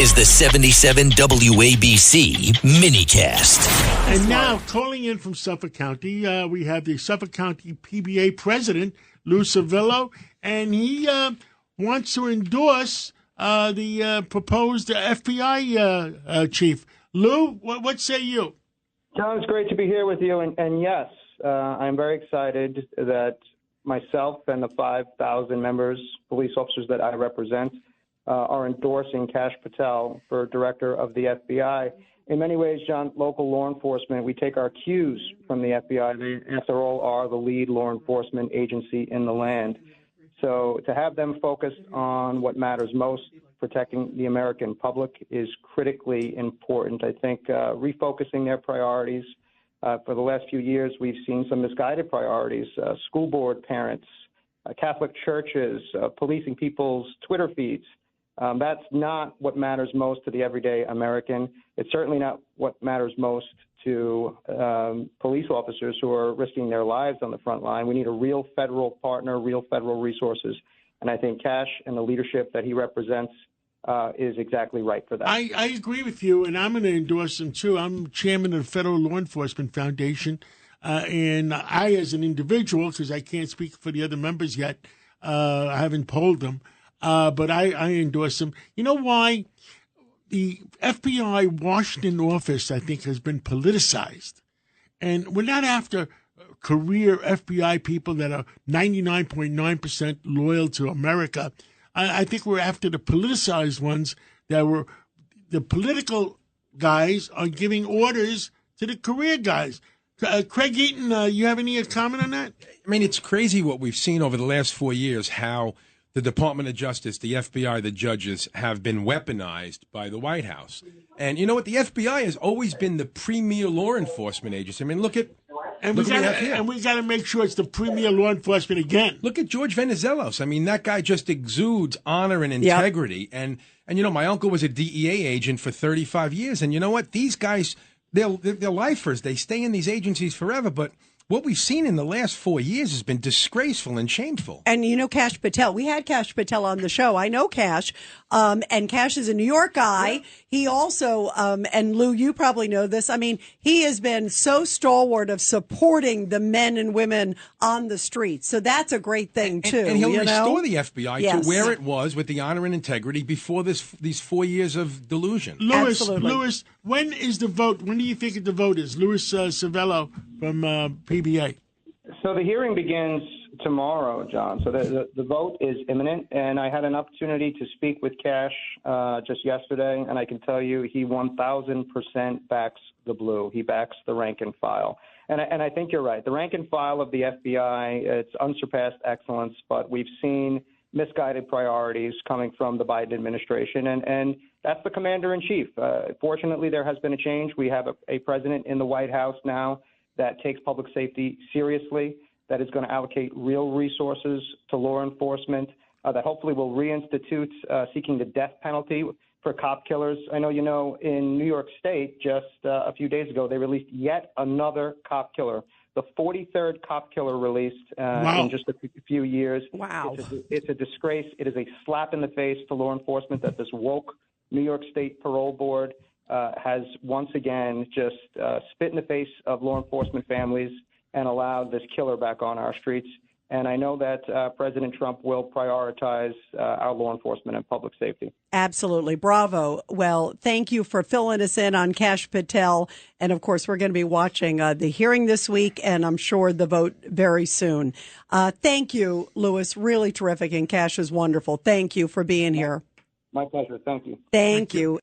is the 77 WABC minicast. And now, calling in from Suffolk County, we have the Suffolk County PBA president, Lou Civello, and he wants to endorse the proposed FBI chief. Lou, what say you? John, it's great to be here with you. And yes, I'm very excited that myself and the 5,000 police officers that I represent, are endorsing Kash Patel for director of the FBI. In many ways, John, local law enforcement, we take our cues from the FBI. They, after all, are the lead law enforcement agency in the land. So to have them focused on what matters most, protecting the American public, is critically important. I think refocusing their priorities. For the last few years, we've seen some misguided priorities, school board parents, Catholic churches, policing people's Twitter feeds. That's not what matters most to the everyday American. It's certainly not what matters most to police officers who are risking their lives on the front line. We need a real federal partner, real federal resources. And I think Kash and the leadership that he represents is exactly right for that. I agree with you, and I'm going to endorse him, too. I'm chairman of the Federal Law Enforcement Foundation, and I, as an individual, because I can't speak for the other members yet, I haven't polled them, but I endorse him. You know why? The FBI Washington office, I think, has been politicized. And we're not after career FBI people that are 99.9% loyal to America. I think we're after the politicized ones that were the political guys are giving orders to the career guys. Craig Eaton, you have any comment on that? I mean, it's crazy what we've seen over the last 4 years, how the Department of Justice, the FBI, the judges have been weaponized by the White House. And you know what? The FBI has always been the premier law enforcement agency. I mean, look at And we got to make sure it's the premier law enforcement again. Look at George Venizelos. I mean, that guy just exudes honor and integrity. Yep. And you know, my uncle was a DEA agent for 35 years. And you know what? These guys, they're lifers. They stay in these agencies forever. But what we've seen in the last 4 years has been disgraceful and shameful. And you know Kash Patel. We had Kash Patel on the show. I know Kash. And Kash is a New York guy. Yeah. He also, and Lou, you probably know this. I mean, he has been so stalwart of supporting the men and women on the streets. So that's a great thing, too. And he'll restore the FBI to where it was with the honor and integrity before these 4 years of delusion. Louis, when is the vote? When do you think the vote is? Louis Civello from PBA. So the hearing begins tomorrow, John. So the vote is imminent, and I had an opportunity to speak with Kash just yesterday, and I can tell you he 1,000% backs the blue. He backs the rank and file. And I think you're right. The rank and file of the FBI, it's unsurpassed excellence, but we've seen misguided priorities coming from the Biden administration, and that's the commander-in-chief. Fortunately, there has been a change. We have a president in the White House now that takes public safety seriously, that is going to allocate real resources to law enforcement, that hopefully will reinstitute seeking the death penalty for cop killers. I know you know in New York State just a few days ago, they released yet another cop killer, the 43rd cop killer released in just a few years. Wow. It's a disgrace. It is a slap in the face to law enforcement that this woke New York State parole board has once again just spit in the face of law enforcement families and allowed this killer back on our streets. And I know that President Trump will prioritize our law enforcement and public safety. Absolutely. Bravo. Well, thank you for filling us in on Kash Patel. And, of course, we're going to be watching the hearing this week, and I'm sure the vote very soon. Thank you, Louis. Really terrific, and Kash is wonderful. Thank you for being here. My pleasure. Thank you. Thank you.